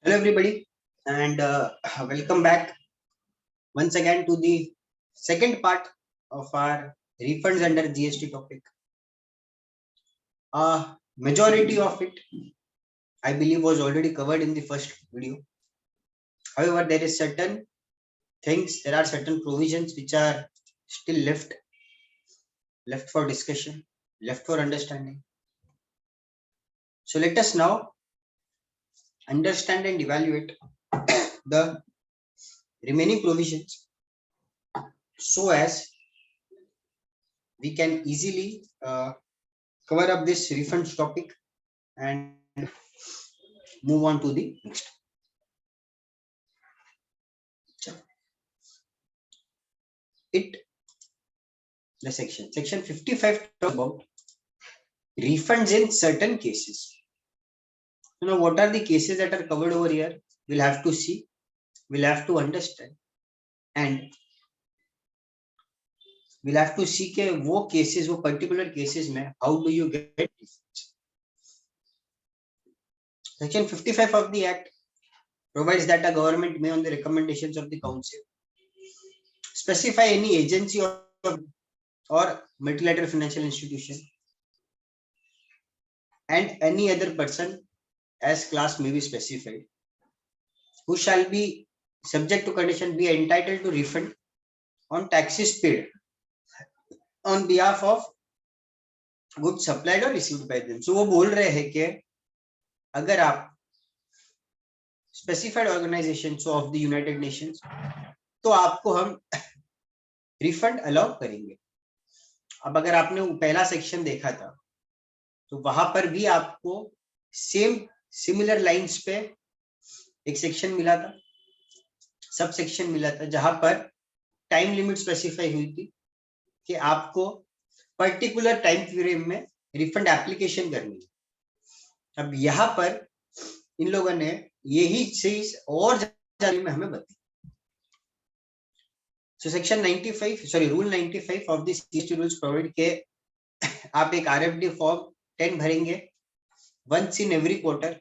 Hello, everybody, and welcome back once again to the second part of our refunds under GST topic. Majority of it, I believe, was already covered in the first video. However, there is certain things, there are certain provisions which are still left for discussion, left for understanding. So let us now understand and evaluate the remaining provisions so as we can easily cover up this refunds topic and move on to the next. The section 55 talks about refunds in certain cases. What are the cases that are covered over here? We'll have to see, we'll have to understand, and we'll have to see के वो cases, वो particular cases में how do you get refunds. Section 55 of the Act provides that a government may, on the recommendations of the Council, specify any agency or multilateral financial institution and any other person as class may be specified, who shall be subject to condition be entitled to refund on taxes paid on behalf of goods supplied or received by them. So वो बोल रहे हैं कि अगर आप specified organizations of the United Nations, तो आपको हम रिफंड अलाउ करेंगे. अब अगर आपने पहला सेक्शन देखा था तो वहां पर भी आपको सिमिलर लाइंस पे एक सेक्शन मिला था, सब सेक्शन मिला था, जहां पर टाइम लिमिट स्पेसिफाई हुई थी कि आपको पर्टिकुलर टाइम पीरियड में रिफंड एप्लीकेशन करनी है. अब यहाँ पर इन लोगों ने यही चीज और जानने में हमें बताई. So section 95, sorry, rule 95 of the GST rules provide के आप एक RFD फॉर्म 10 भरेंगे once in every quarter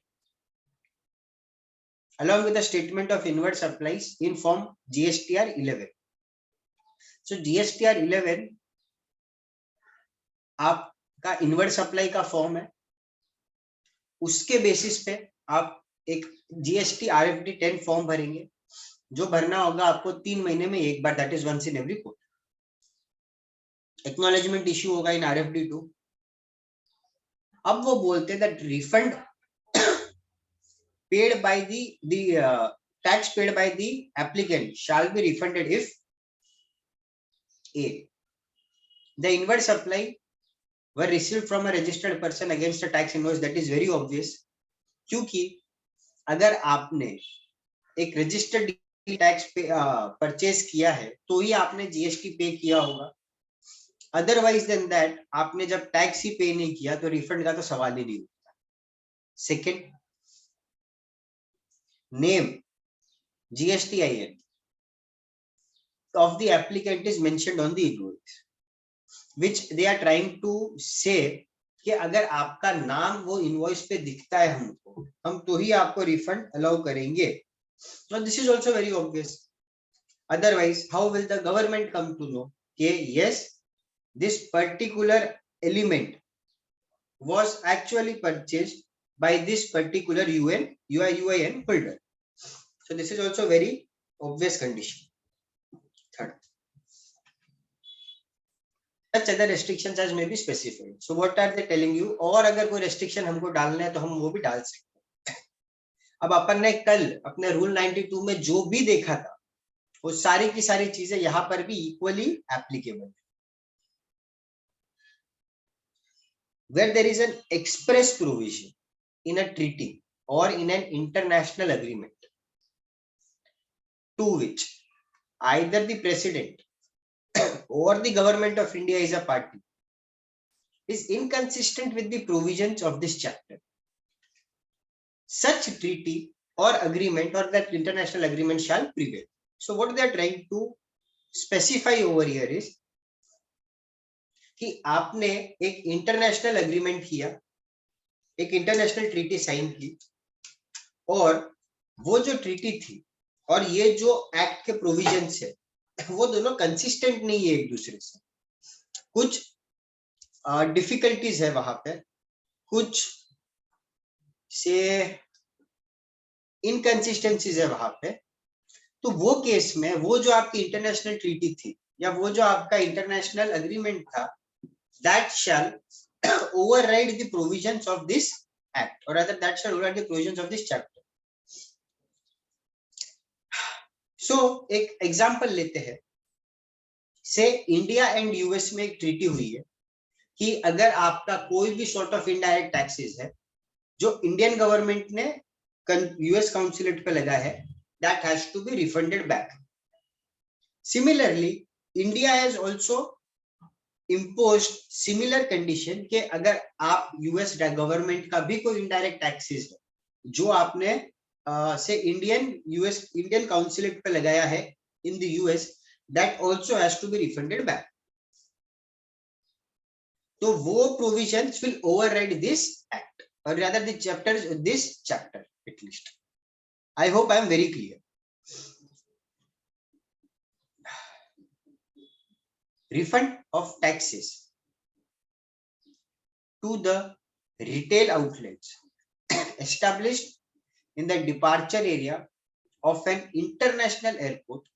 along with a statement of inward supplies in form GSTR 11. So GSTR 11 आपका इनवर्ड सप्लाई का फॉर्म है, उसके बेसिस पे आप एक GST RFD 10 फॉर्म भरेंगे जो भरना होगा आपको 3 महीने में एक बार, that is once in every quarter. Acknowledgement issue होगा इन RFD 2. अब वो बोलते हैं that refund paid by the tax paid by the applicant shall be refunded if A, the inward supply were received from a registered person against a tax invoice. That is very obvious, क्योंकि अगर आपने एक registered tax पे purchase किया है तो ही आपने GST पे किया होगा. अदरवाइज देन दैट आपने जब टैक्स ही पे नहीं किया तो रिफंड का तो सवाल ही नहीं उठता. Second, name GSTIN of the applicant is mentioned on the invoice, which they are trying to say कि अगर आपका नाम वो इनवॉइस पे दिखता है हमको, हम तो ही आपको रिफंड अलाउ करेंगे. So this is also very obvious. Otherwise, how will the government come to know that yes, this particular element was actually purchased by this particular UIN holder? So this is also very obvious condition. Third, such other restrictions as may be specified. So what are they telling you? और अगर कोई restriction हमको डालना है तो हम वो भी डाल सकते हैं. अब अपन ने कल अपने रूल 92 में जो भी देखा था वो सारी की सारी चीजें यहाँ पर भी इक्वली एप्लीकेबल है. Where there is an express provision in a treaty or in an international agreement to which either the president or the government of India is a party is inconsistent with the provisions of this chapter, such treaty or agreement or that international agreement shall prevail. So what they are trying to specify over here is कि आपने एक international agreement किया, एक international treaty sign की और वो जो treaty थी और ये जो एक्ट के प्रोविजंस है वो दोनों कंसिस्टेंट नहीं है एक दूसरे से, कुछ डिफिकल्टीज है वहां पे, कुछ से इनकंसिस्टेंसीज है वहां पे। तो वो केस में वो जो आपकी इंटरनेशनल ट्रीटी थी या वो जो आपका इंटरनेशनल अग्रीमेंट था, that shell override the provisions of this act or rather that shall override the provisions of this chapter. So एक एग्जांपल लेते हैं, से इंडिया एंड यूएस में एक ट्रीटी हुई है कि अगर आपका कोई भी सॉर्ट ऑफ इनडायरेक्ट टैक्सेस है जो इंडियन गवर्नमेंट ने यूएस काउंसिलेट पे लगा है, that has to be refunded back. Similarly, India has also imposed similar condition कि अगर आप यूएस गवर्नमेंट का भी कोई इनडायरेक्ट टैक्सेस है जो आपने से इंडियन काउंसिलेट पे लगाया है in the US, that also has to be refunded back. तो वो provisions will override this act or rather the chapters, this chapter at least. I hope I am very clear. Refund of taxes to the retail outlets established in the departure area of an international airport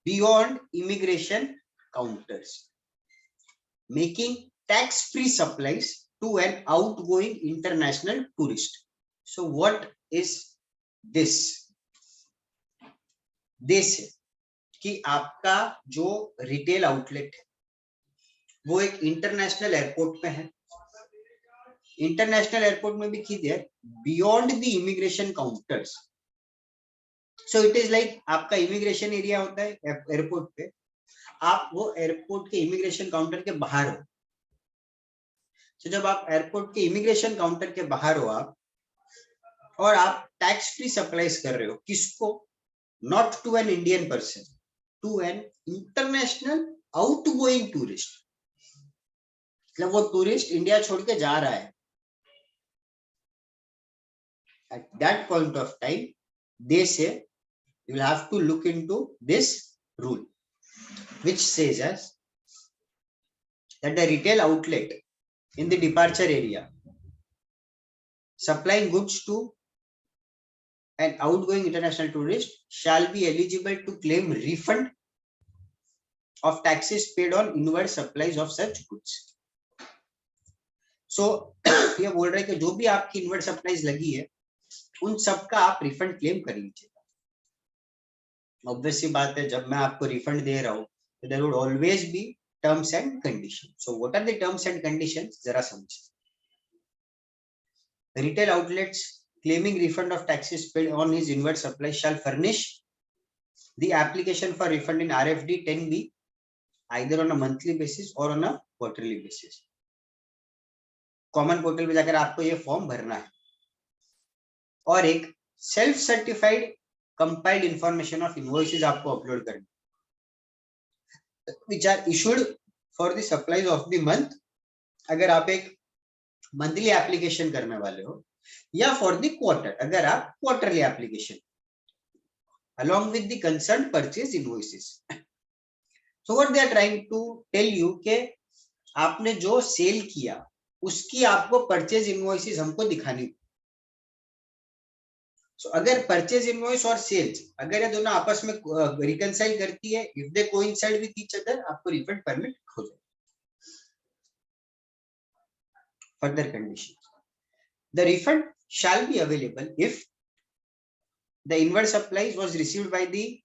beyond immigration counters, making tax-free supplies to an outgoing international tourist. So what is this? This है कि आपका जो retail outlet है वो एक international airport पे है, international airport में भी खींच है beyond the immigration counters. So it is like आपका इमिग्रेशन एरिया होता है एयरपोर्ट पे, आप वो एयरपोर्ट के इमिग्रेशन काउंटर के बाहर हो. तो जब आप एयरपोर्ट के इमिग्रेशन काउंटर के बाहर हो आप, और आप टैक्स फ्री सप्लाईज कर रहे हो किसको? Not to an Indian person, to an international outgoing tourist. मतलब वो टूरिस्ट इंडिया छोड़ के जा रहा है. At that point of time, they say you will have to look into this rule, which says as that the retail outlet in the departure area supplying goods to an outgoing international tourist shall be eligible to claim refund of taxes paid on inward supplies of such goods. So ये बोल रहे हैं कि जो भी आपकी inward supplies लगी है उन सब का आप रिफंड क्लेम कर लीजिएगा. ऑब्वियस सी बात है, जब मैं आपको रिफंड दे रहा हूं तो there would always be terms and condition. So what are the terms and conditions, जरा समझिए. Retail outlets claiming refund of taxes paid on his inward supply shall furnish the application for refund in RFD 10B either on a monthly basis or on a quarterly basis. Common portal पे जाकर आपको ये form भरना है और एक self certified compiled information of invoices आपको upload करनी, which are issued for the supplies of the month. अगर आप एक मंथली एप्लीकेशन करने वाले हो, या फॉर द क्वार्टर अगर आप quarterly application, along with the concerned purchase invoices. So what they are trying to tell you कि आपने जो सेल किया उसकी आपको परचेज इनवॉइसेस हमको दिखानी. So अगर परचेज इनवॉइस और सेल्स अगर ये दोनों आपस में रिकंसाइल करती है, if they coincide with each other, आपको रिफंड परमिट हो जाए. Further condition, the refund shall be available if the inward supplies was received by the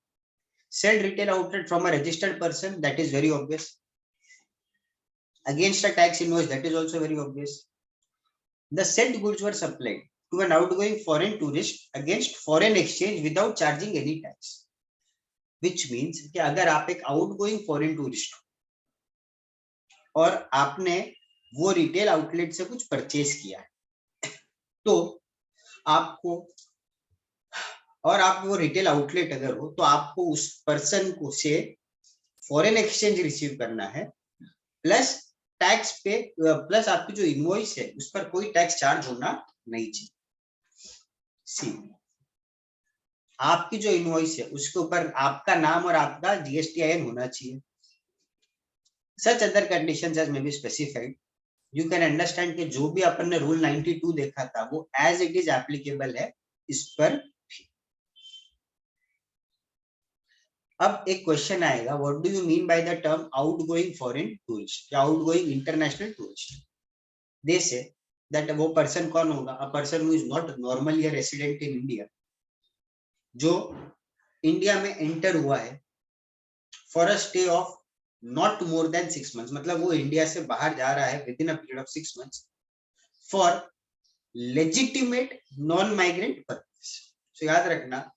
said retail outlet from a registered person, that is very obvious. Against a tax invoice, that is also very obvious. The said goods were supplied to an outgoing foreign tourist against foreign exchange without charging any tax, which means कि अगर आप एक outgoing foreign tourist हो और आपने वो retail outlet से कुछ परचेज किया है, तो आपको, और आप वो रिटेल आउटलेट अगर हो तो आपको उस पर्सन को से फॉरेन एक्सचेंज रिसीव करना है, प्लस टैक्स पे, प्लस आपकी जो इनवॉइस है उस पर कोई टैक्स चार्ज होना नहीं चाहिए. सी आपकी जो इनवॉइस है उसके ऊपर आपका नाम और आपका GSTIN होना चाहिए. Such other conditions as may be specified. You can understand कि जो भी अपन ने रूल 92 देखा था वो as it is applicable है इस पर. अब एक क्वेश्चन आएगा, what do you mean by the term outgoing foreign tourist या outgoing international tourist. They say that वो पर्सन कौन होगा, a person who is not normally a resident in India, जो इंडिया में एंटर हुआ है for a stay of not more than 6 months, मतलब वो इंडिया से बाहर जा रहा है within a period of 6 months for legitimate non migrant purpose. So याद रखना,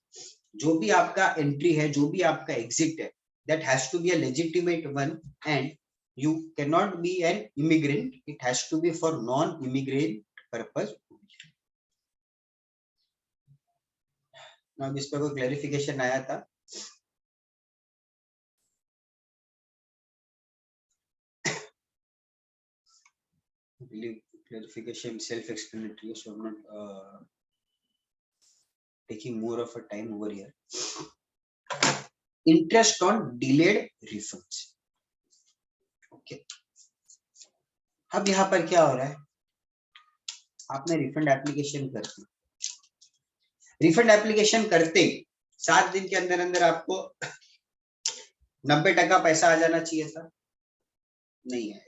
जो भी आपका एंट्री है, जो भी आपका एग्जिट है, that has to be a legitimate one and you cannot be an immigrant. It has to be for non-immigrant purpose. Now इस पर कोई क्लैरिफिकेशन आया था? I believe clarification self-explanatory, so I'm not taking more of a time over here. Interest on delayed refunds. Okay. अब यहाँ पर क्या हो रहा है, आपने रिफंड एप्लीकेशन कर दी. रिफंड एप्लीकेशन करते 7 दिन के अंदर अंदर आपको 90% पैसा आ जाना चाहिए था, नहीं है.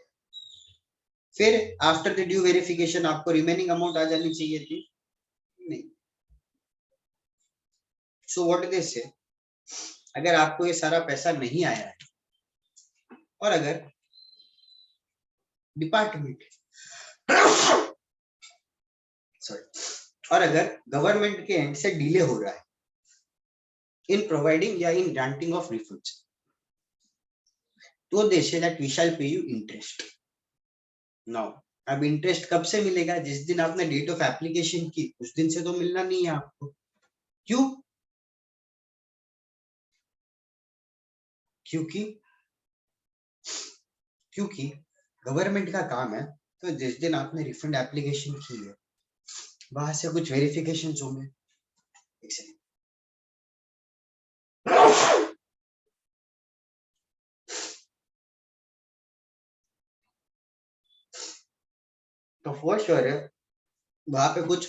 फिर आफ्टर द ड्यू वेरिफिकेशन आपको रिमेनिंग अमाउंट आ जानी चाहिए थी, नहीं. सो व्हाट डू दे से, अगर आपको ये सारा पैसा नहीं आया है और अगर डिपार्टमेंट सॉरी और अगर गवर्नमेंट के एंड से डिले हो रहा है इन प्रोवाइडिंग या इन ग्रांटिंग ऑफ रिफंड्स, तो दे से दैट वी शैल पे यू इंटरेस्ट. नाउ अब इंटरेस्ट कब से मिलेगा, जिस दिन आपने डेट ऑफ एप्लीकेशन की उस दिन से तो मिलना नहीं है आपको. क्यों? क्योंकि गवर्नमेंट का काम है, तो जिस दिन आपने रिफंड एप्लीकेशन की है वहां से कुछ वेरिफिकेशन होंगे. तो फॉर श्योर है वहां पे कुछ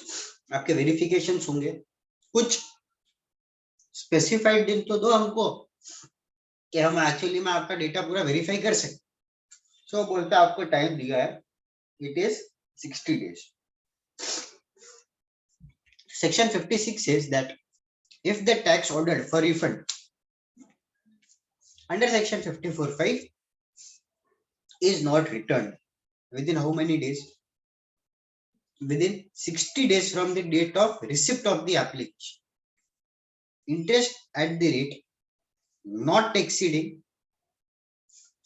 आपके वेरिफिकेशन होंगे, कुछ स्पेसिफाइड दिन तो दो हमको कि हम एक्चुअली में आपका डेटा पूरा वेरीफाई कर सके. सो बोलते आपको टाइम दिया है, it is 60 days. Section 56 says that if the tax ordered for refund under section 54(5) is not returned within how many days? Within 60 days from the date of receipt of the application, interest at the rate not exceeding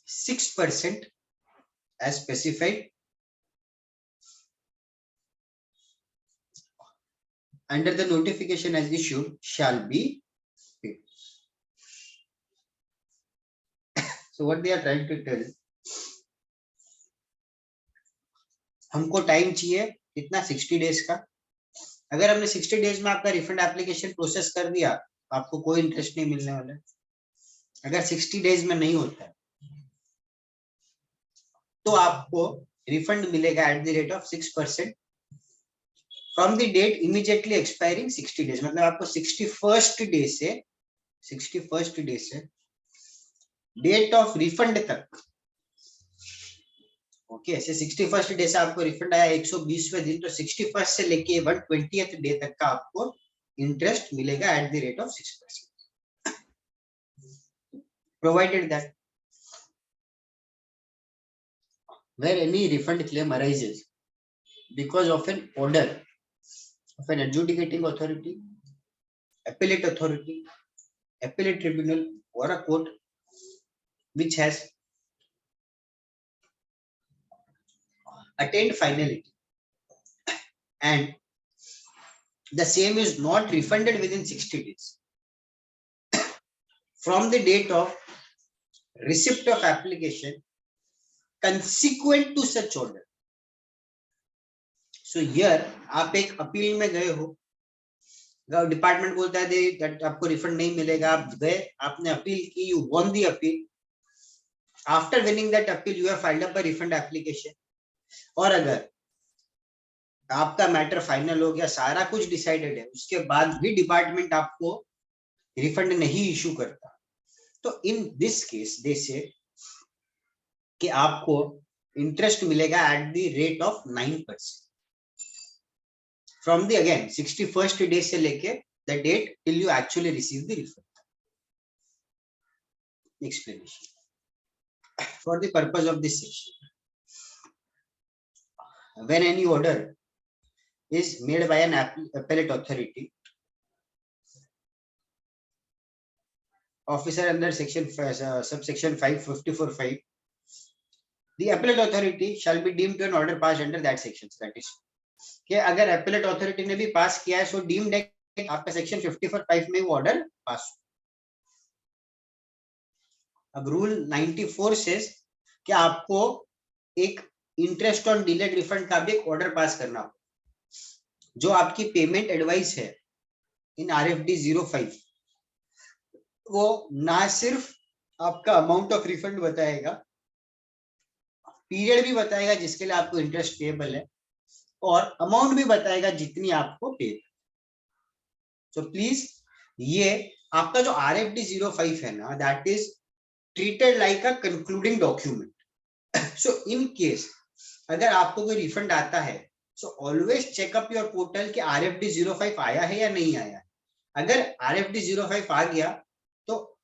6% as specified under the notification as issued shall be paid. So what they are trying to tell, हमको time चाहिए कितना, 60 days का. अगर हमने 60 days में आपका refund application process कर दिया आपको कोई इंटरेस्ट नहीं मिलने वाला. अगर 60 days में नहीं होता है तो आपको रिफंड मिलेगा at the rate of 6% from the date immediately expiring 60 days, मतलब आपको 61st डे से डेट ऑफ रिफंड तक. ओके, ऐसे 61st डे से आपको रिफंड आया 120वें दिन, तो 61st से लेके 120th डे तक का आपको इंटरेस्ट मिलेगा at the rate of 6%, provided that where any refund claim arises because of an order of an adjudicating authority, appellate authority, appellate tribunal or a court which has attained finality and the same is not refunded within 60 days from the date of receipt of application consequent to such order. So here आप एक appeal में गए हो department बोलता है that आपको refund नहीं मिलेगा, आप गए, आपने अपील की, you won the appeal, after winning that appeal you have filed up a refund application, और अगर आपका मैटर फाइनल हो गया, सारा कुछ डिसाइडेड है, उसके बाद भी डिपार्टमेंट आपको रिफंड नहीं इशू करता, तो इन दिस केस दे से कि आपको इंटरेस्ट मिलेगा at the rate of 9% from the again 61st day से लेके the date till you actually receive the refund. Explanation for the purpose of this section. When any order is made by an appellate authority, officer under section subsection 554(5), the appellate authority shall be deemed to an order passed under that section. That is, कि अगर appellate authority ने भी पास किया है, so deemed है आपका section 54(5) में वो order पास. अब रूल 94 से कि आपको एक इंटरेस्ट ऑन डिलेड रिफंड का भी एक ऑर्डर पास करना हो, जो आपकी पेमेंट एडवाइस है इन RFD 05, वो ना सिर्फ आपका अमाउंट ऑफ रिफंड बताएगा, पीरियड भी बताएगा जिसके लिए आपको इंटरेस्ट पेएबल है, और अमाउंट भी बताएगा जितनी आपको पे. तो प्लीज ये आपका जो RFD 05 है ना, that is treated like a concluding document. So in case अगर आपको कोई रिफंड आता है, so always checkup your portal कि RFD 05 आया है या नहीं आया है. अगर RFD 05 आ गया तो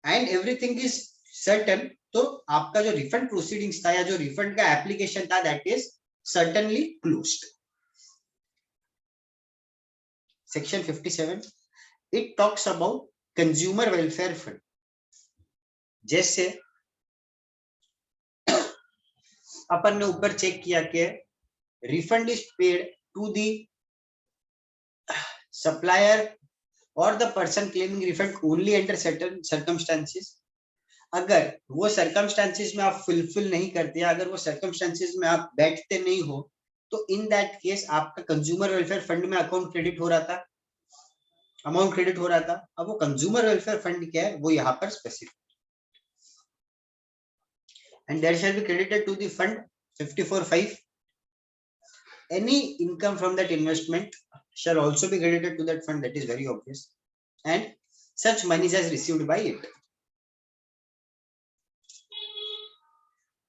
एंड एवरीथिंग इज सर्टेन, तो आपका जो रिफंड प्रोसीडिंग्स था या जो रिफंड का एप्लीकेशन था, that is certainly closed. Section 57 it talks about consumer welfare fund. जैसे अपन ने ऊपर चेक किया कि refund is paid to the supplier और the person claiming refund only under certain circumstances. अगर वो सर्कमस्टेंसेस में आप फुलफिल नहीं करते, अगर वो सर्कमस्टेंसेस में आप बैठते नहीं हो, तो इन दैट केस आपका कंज्यूमर वेलफेयर फंड में अकाउंट क्रेडिट हो रहा था, अमाउंट क्रेडिट हो रहा था. अब वो कंज्यूमर वेलफेयर फंड क्या है वो यहाँ पर specific, and there shall be credited to the fund 54(5). Any income from that investment shall also be credited to that fund. That is very obvious, and such monies as received by it.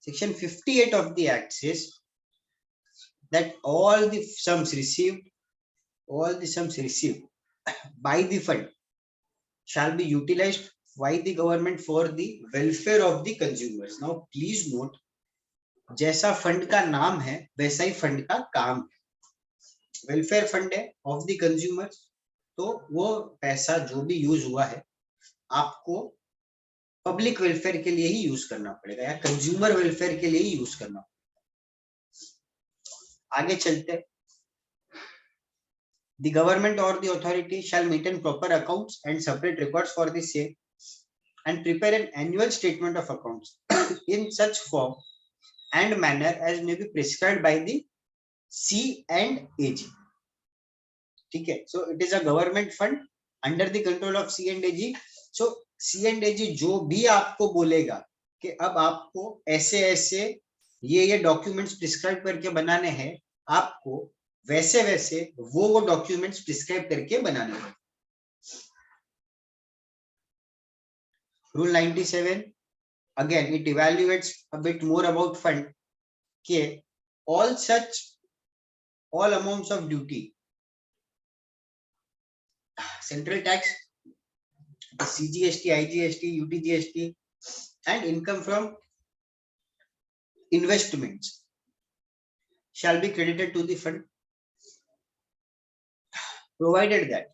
Section 58 of the Act says that all the sums received by the fund shall be utilized by the government for the welfare of the consumers. Now please note, जैसा fund का नाम है वैसा ही fund का काम है. Welfare fund है of the consumers, तो वो पैसा जो भी यूज हुआ है आपको पब्लिक वेलफेयर के लिए ही यूज करना पड़ेगा या कंज्यूमर वेलफेयर के लिए ही यूज करना पड़ेगा. आगे चलते. The government or the authority shall maintain proper accounts and separate records for the same and prepare an annual statement of accounts in such form and manner as may be prescribed by the C&AG. ठीक है. So it is a government fund under the control of C&AG. So C&AG जो भी आपको बोलेगा कि अब आपको ऐसे ऐसे ये डॉक्यूमेंट्स प्रिस्क्राइब करके बनाने हैं, आपको वैसे वैसे वो डॉक्यूमेंट्स प्रिस्क्राइब करके बनाने हैं. Rule 97 again it evaluates a bit more about fund के all amounts of duty, central tax, CGST, IGST, UTGST and income from investments shall be credited to the fund, provided that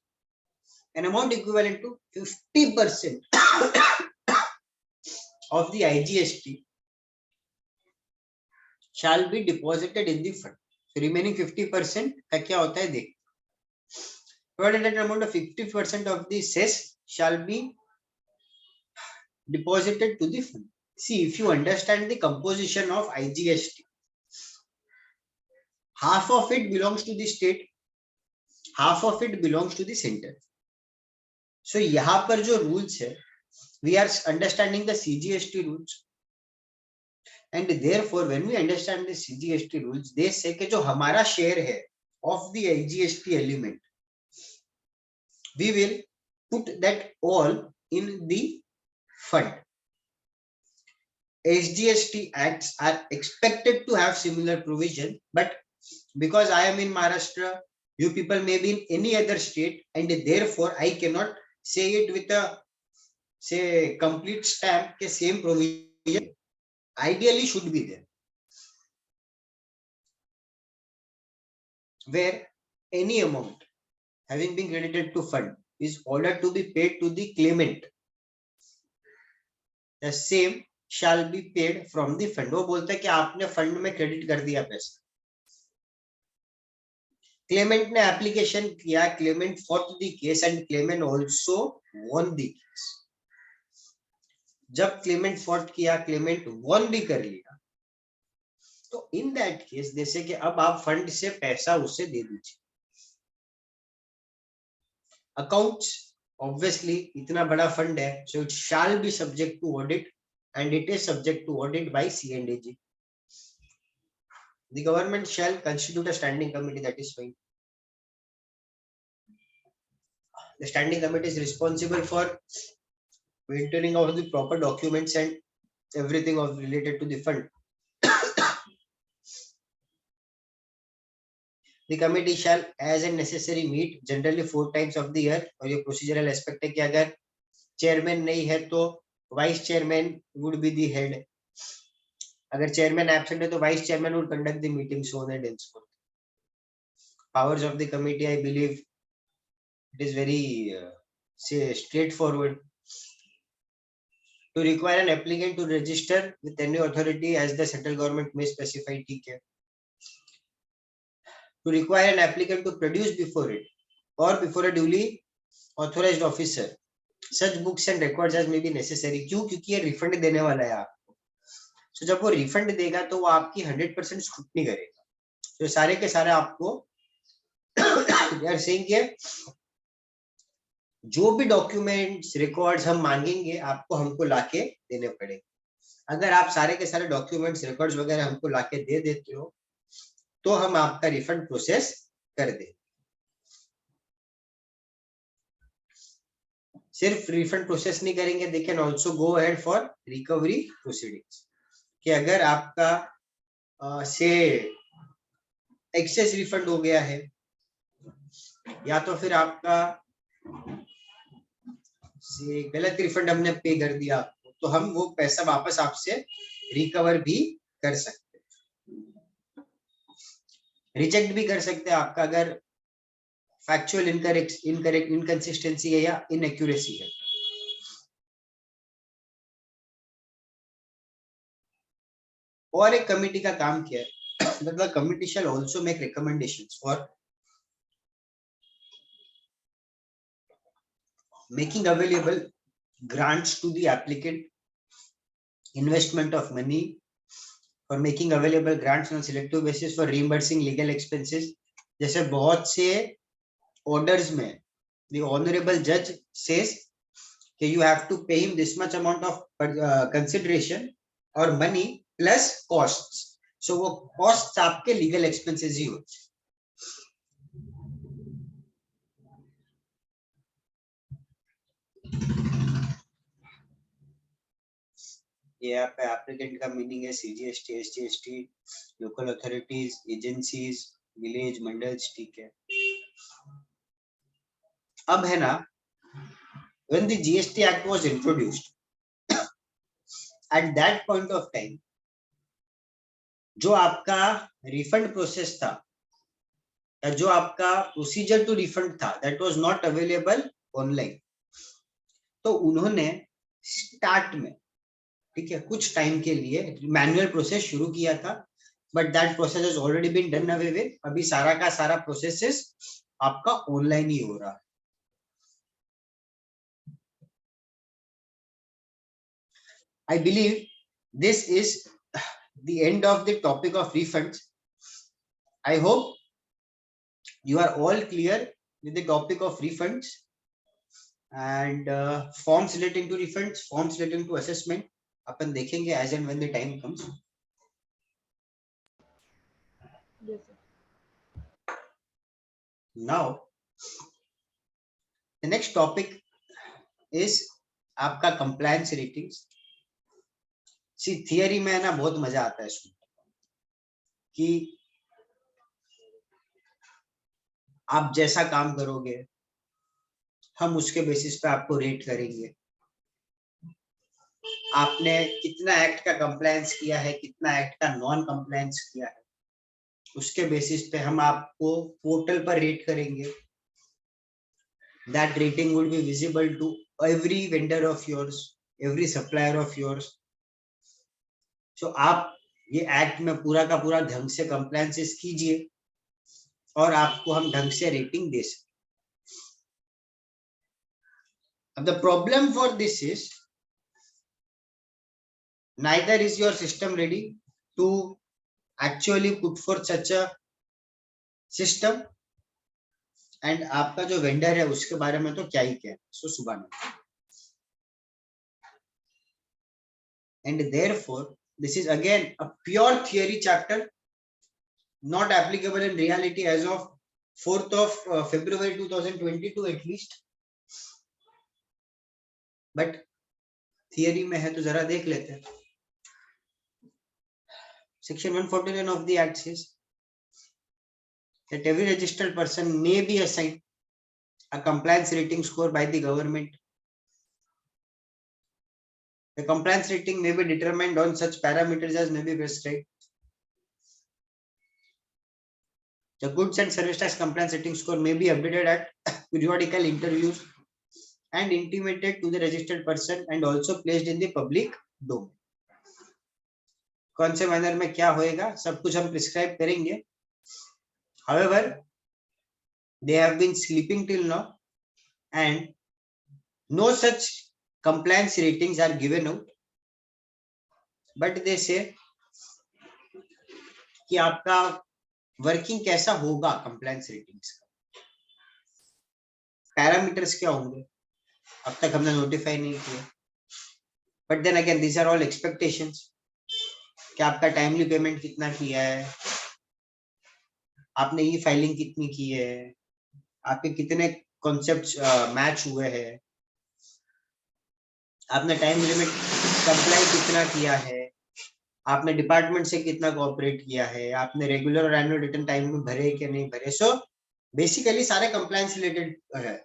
an amount equivalent to 50% of the IGST shall be deposited in the fund. So remaining 50% का क्या होता है देख. Provided that an amount of 50% of the cess shall be deposited to the fund. See, if you understand the composition of IGST, half of it belongs to the state half of it belongs to the center. So यहाँ पर जो rules है, we are understanding the CGST rules, and therefore when we understand the CGST rules, they say कि जो हमारा share है of the IGST element, we will put that all in the fund. SGST acts are expected to have similar provision, but because I am in Maharashtra, you people may be in any other state, and therefore I cannot say it with a say complete stamp के same provision ideally should be there, where any amount having been credited to fund is ordered to be paid to the claimant, the same shall be paid from the fund. वो बोलता है कि आपने fund में credit कर दिया पैसा, Clement ने एप्लीकेशन किया, Clement fought the case and Clement also won the case. जब क्लेमेंट फॉट किया, क्लेमेंट वॉन भी कर लिया, तो इन दैट केस जैसे कि अब आप फंड से पैसा उसे दे दीजिए. अकाउंट्स ऑब्वियसली इतना बड़ा फंड है, so it shall be subject to audit and it is subject to audit by C&AG. The government shall constitute a standing committee, that is fine. The standing committee is responsible for maintaining of the proper documents and everything of related to the fund. The committee shall as and necessary meet generally 4 times of the year. और ये procedural aspect है कि अगर chairman नहीं है तो vice chairman would be the head. अगर chairman absent है तो vice chairman will conduct the meeting, so on and so forth. Powers of the committee, I believe it is very say straightforward. To require an applicant to register with any authority as the central government may specify, ठीक है. To require an applicant to produce before it or before a duly authorized officer such books and records as may be necessary. क्यों? क्योंकि ये refund देने वाला है आपको. So जब वो रिफंड देगा तो वो आपकी 100% स्क्रूटनी करेगा. तो सारे के सारे आपको यार सेइंग कि जो भी डॉक्यूमेंट्स रिकॉर्ड्स हम मांगेंगे आपको हमको लाके देने पड़ेंगे. अगर आप सारे के सारे डॉक्यूमेंट्स रिकॉर्ड्स वगैरह हमको लाके दे देते हो तो हम आपका रिफंड प्रोसेस कर देंगे. सिर्फ रिफंड प्रोसेस नहीं करेंगे, they can also go ahead for recovery proceedings. कि अगर आपका से एक्सेस रिफंड हो गया है या तो फिर आपका से गलत रिफंड हमने पे कर दिया आपको, तो हम वो पैसा वापस आपसे रिकवर भी कर सकते हैं, रिजेक्ट भी कर सकते हैं आपका अगर फैक्चुअल इनकरेक्ट इनकंसिस्टेंसी है या इनएक्यूरेसी है. और एक कमिटी का काम क्या है, मतलब committee shell also make recommendations for making available grants to the applicant, investment of money, for making available grants on selective basis for reimbursing legal expenses. जैसे बहुत से orders में the honorable judge says कि you have to pay him this much amount of consideration or money plus costs. So वो costs आपके legal expenses ही होते हैं. यहाँ पे एप्लीकेंट का मीनिंग है CGST, SGST, local authorities, agencies, village, mandals, ठीक है. अब है ना, when the GST Act was introduced, at that point of time, जो आपका रिफंड प्रोसेस था या जो आपका प्रोसीजर टू रिफंड था, that was not available online. तो उन्होंने स्टार्ट में, ठीक है, कुछ टाइम के लिए मैनुअल प्रोसेस शुरू किया था, but that process has already been done away with. अभी सारा का सारा प्रोसेस आपका ऑनलाइन ही हो रहा है. I believe this is the end of the topic of refunds. I hope you are all clear with the topic of refunds and forms relating to refunds, forms relating to assessment. अपन देखेंगे as and when the time comes. Yes, sir. Now, the next topic is आपका compliance ratings. See, theory में ना बहुत मजा आता है इसमें कि आप जैसा काम करोगे हम उसके बेसिस पे आपको रेट करेंगे. आपने कितना एक्ट का कंप्लायंस किया है, कितना एक्ट का नॉन कंप्लायंस किया है, उसके बेसिस पे हम आपको पोर्टल पर रेट करेंगे. That rating would be visible to every vendor of yours, every supplier of yours. So आप ये एक्ट में पूरा का पूरा ढंग से कंप्लायंसेस कीजिए और आपको हम ढंग से रेटिंग दे सकते. अब the problem for this is neither is your system ready to actually put forth such a system and आपका जो वेंडर है उसके बारे में तो क्या ही कहना. सो सुभान. And therefore this is again a pure theory chapter, not applicable in reality as of 4th of February 2022 at least. But theory में है तो जरा देख लेते हैं. Section 149 of the Act says that every registered person may be assigned a compliance rating score by the government. The compliance rating may be determined on such parameters as may be prescribed. The goods and service tax compliance rating score may be updated at periodical interviews and intimated to the registered person and also placed in the public domain. कौन से manner में क्या होएगा सब कुछ हम prescribe करेंगे. However, they have been sleeping till now and no such compliance ratings are given out, but they say कि आपका वर्किंग कैसा होगा कंप्लायंस रेटिंग्स का, पैरामीटर्स क्या होंगे अब तक हमने नोटिफाई नहीं किया. But then again these are all expectations कि आपका टाइमली पेमेंट कितना किया है, आपने ई फाइलिंग कितनी की है, आपके कितने कॉन्सेप्ट्स मैच हुए हैं, आपने टाइम लिमिट कंप्लाई कितना किया है, आपने डिपार्टमेंट से कितना कोऑपरेट किया है, आपने रेगुलर और एनुअल रिटर्न टाइम में भरे कि नहीं भरे. सो बेसिकली सारे कंप्लायंस रिलेटेड है.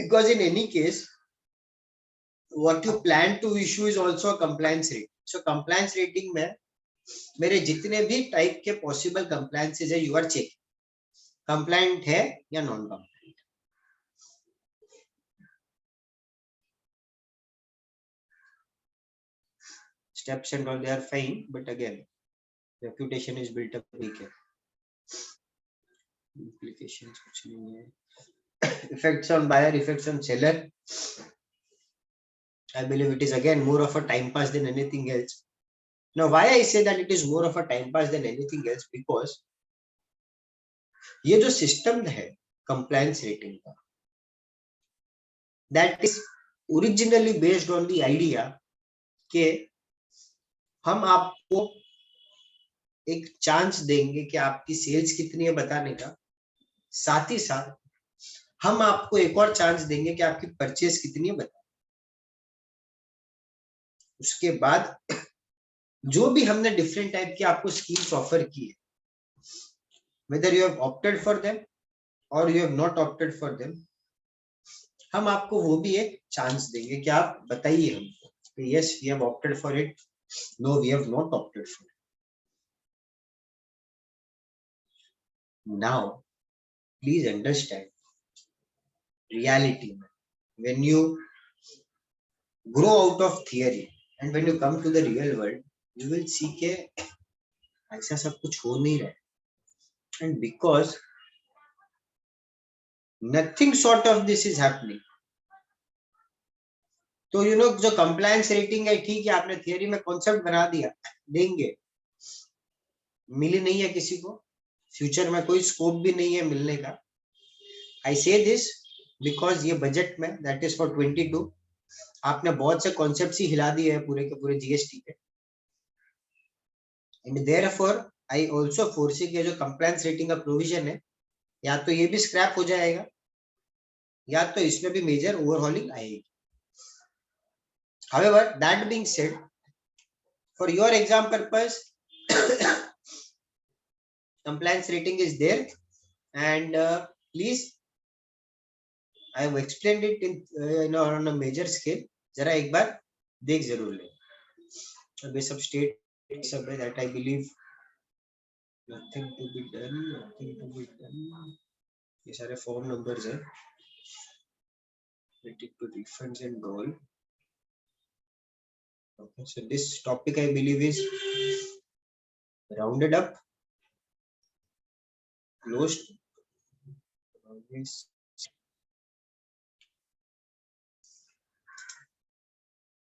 Because in any case what you plan to issue is also a compliance rating. So compliance rating में मेरे जितने भी टाइप के पॉसिबल कंप्लायंसेस है यू आर चेक कंप्लायंट है या non compliant. Steps and all they are fine, but again reputation is built up weak है. Implications कुछ नहीं है. Effects on buyer, effects on seller. I believe it is again more of a time pass than anything else. Now why I say that it is more of a time pass than anything else, because ये जो system है compliance rating का, that is originally based on the idea कि हम आपको एक chance देंगे कि आपकी सेल्स कितनी है बताने का, साथ ही साथ हम आपको एक और चांस देंगे कि आपकी परचेस कितनी है बताने. उसके बाद जो भी हमने डिफरेंट टाइप की आपको स्कीम्स ऑफर की है, whether you have opted for them और you have not opted for them, हम आपको वो भी एक चांस देंगे कि आप बताइए हमको yes we have opted for it, no we have not opted for it. Now please understand reality. When you grow out of theory and when you come to the real world, you will see के ऐसा सब कुछ हो नहीं रहा है. And because nothing sort of this is happening, तो you know जो कंप्लायंस रेटिंग है ठीक है आपने थियरी में कॉन्सेप्ट बना दिया, देंगे, मिली नहीं है किसी को, फ्यूचर में कोई स्कोप भी नहीं है मिलने का. I say this because ये बजट में that is for 22 आपने बहुत से कॉन्सेप्ट्स ही हिला दिए हैं पूरे के पूरे जीएसटी के, and therefore I also foresee कि जो compliance rating का प्रोविजन है या तो ये भी स्क्रैप हो जाएगा या तो इसमें भी मेजर ओवरहॉलिंग आएगी. However, that being said, for your exam purpose, compliance rating is there, and please, I have explained it in on a major scale. जरा एक बार देख जरूर ले. अब ये सब स्टेट सब है that I believe nothing to be done, nothing to be done. ये सारे फॉर्म नंबर्स हैं related to refunds and all. Okay, so this topic I believe is rounded up, closed. Always